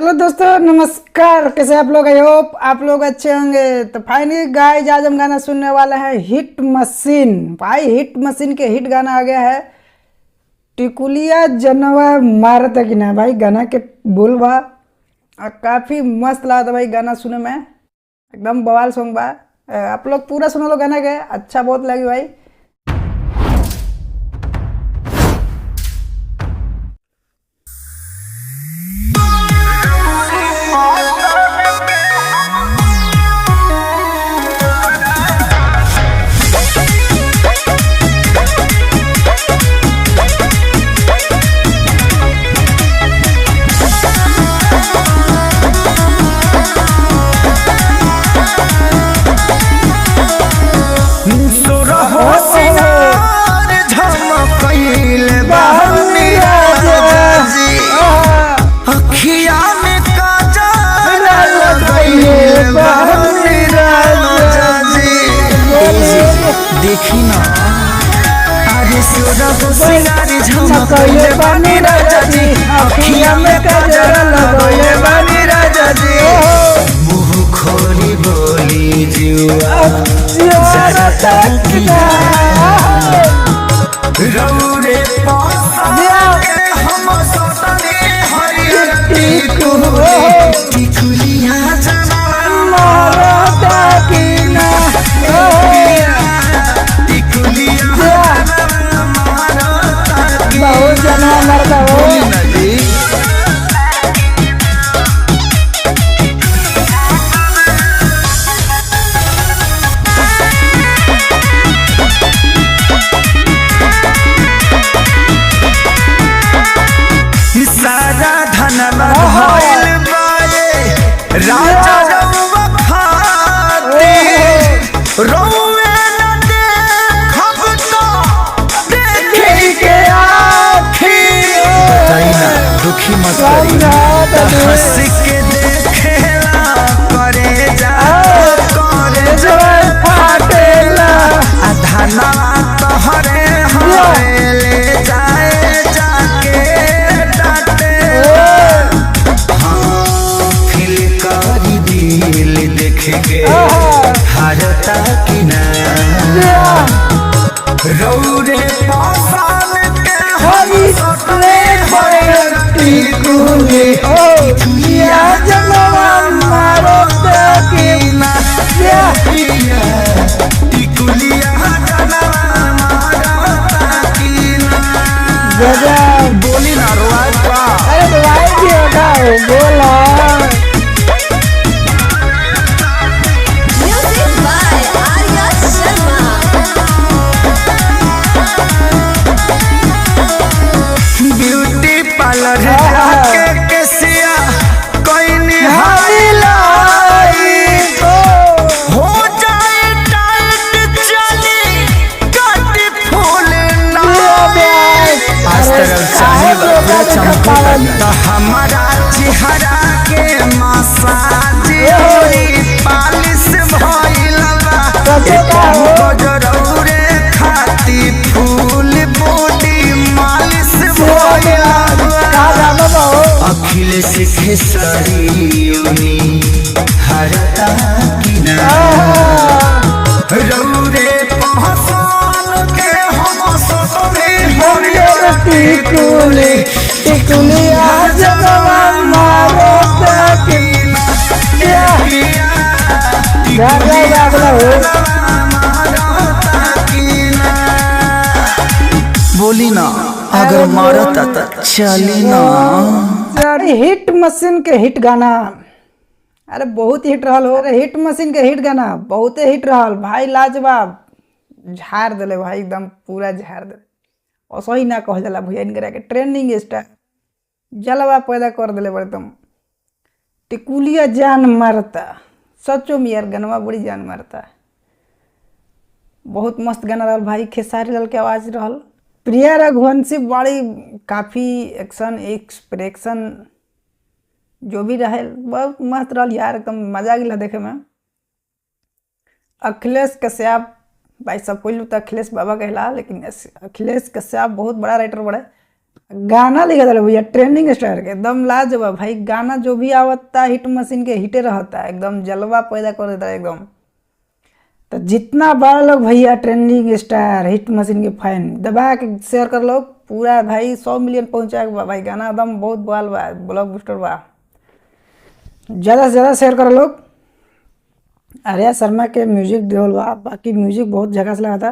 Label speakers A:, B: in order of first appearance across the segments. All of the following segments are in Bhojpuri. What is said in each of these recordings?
A: हेलो दोस्तों, नमस्कार। कैसे आप लोग? आई होप आप लोग अच्छे होंगे। तो फाइनली गाइस, आज हम गाना सुनने वाला है हिट मशीन। भाई हिट मशीन के हिट गाना आ गया है टिकुलिया जनवा मारत कि ना। भाई गाना के बोल बा और काफ़ी मस्त लगा था भाई गाना सुने में, एकदम बवाल सॉन्ग बा। आप लोग पूरा सुनो लो गाना के, अच्छा बहुत लगी भाई।
B: देखी ना अरे सूरज सिंगारी झमकइले बानी राजा जी, अखिया में काजल लगइले बानी राजा जी। मुंह खोली बोली जुआ जरा तक रौरे पाके हम सतने हरियर टिकुलिया जवान मारता की ना बहुत जना मरता हो। सारा धनवा भइल बाए राजा रउवा खातिर रउवे न देखब तो देखी के आखिर। बताइना दुखी मत करी, हंस के देखेला करे जा फाटेला धनवा तोहरे हरे ले जाए जाके डाटे। हाँ फिल करी दिल देख के हारता कि ना रौरे पासान के हरी सतले भइल टिकुलिया जनवा मारता कि ना टिकुलिया जनवा मारता कि ना। बोली ना रोआज का,
A: अरे भाई जी होगा बोला।
B: ब्यूटी पार्लर जाके केसिया कोई निहारी लाई हो जाए टाइट चली काटी फूल ना आज तरफ चाहिए पूरा चमकी तो हमारा चेहरा के मसाज होई पालिश भइलवा गजरौरे खाती फूल बॉडी मालिश अखिलेश खेसरियोनी हरता कि ना रौरे पहचान के हम सतने हरियर टिकुलिया जनवा मारता कि ना। बोली ना अगर मारता तो चली ना।
A: हिट मशीन के हिट गाना, अरे बहुत हिट रहल हो। अरे हिट मशीन के हिट गाना बहुत हिट रहल भाई, लाजवाब। झाड़ दिले भाई, एकदम पूरा झाड़ दिले। और ही ना कह जाला भैया, इनकरा के ट्रेंडिंग स्टार जलवा पैदा कर दिले एकदम। टिकुलिया जान मारता, सचो में यार गनवा बड़ी जान मारता। बहुत मस्त गाना रहल भाई, खेसारी लाल के आवाज रहल। प्रिया रघुवंशी बड़ी काफ़ी एक्शन एक्सप्रेशन जो भी रहे बहुत मस्त रहल यार, एकदम मजा गिला देखे में। अखिलेश कश्यप भाई, सब कोई तो अखिलेश बाबा कहला, लेकिन अखिलेश कश्यप बहुत बड़ा राइटर बड़े। गाना लिखा था भैया ट्रेंडिंग स्टार के, एकदम लाजवाब भाई। गाना जो भी आवता हिट मशीन के हिटे रहता है, एकदम जलवा पैदा कर देता है एकदम। तो जितना बड़ा लोग भैया ट्रेंडिंग स्टार हिट मशीन के फैन, दबा के शेयर कर लो पूरा भाई 100 मिलियन पहुंचा के भाई। गाना एकदम बहुत बाल बा, ब्लॉक बस्टर बा, ज़्यादा से ज़्यादा शेयर कर लोग। आर्या शर्मा के म्यूजिक दियल बा, बाकी म्यूजिक बहुत जगह से लगा था,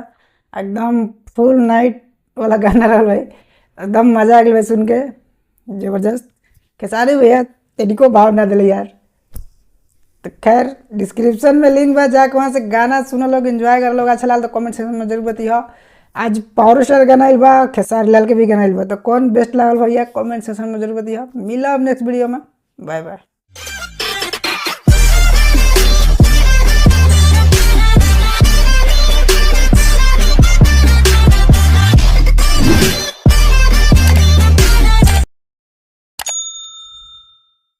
A: एकदम फुल नाइट वाला गाना रहा भाई, एकदम मजा आ गया भाई सुन के, जबरदस्त। खेसारी भैया तेरिको भाव ना दिले यार। तो खैर डिस्क्रिप्शन में लिंक बा, जाके वहाँ से गाना सुनो लोग, एंजॉय कर लोग। अच्छा लगा तो कमेंट सेक्शन में जरूर बताइए। आज पावर स्टार गाना आइल बा, खेसारी लाल के भी गाना आइल बा, तो कौन बेस्ट लगल भैया कमेंट सेक्शन में जरूर बताइए। मिला अब नेक्स्ट वीडियो में, बाय बाय।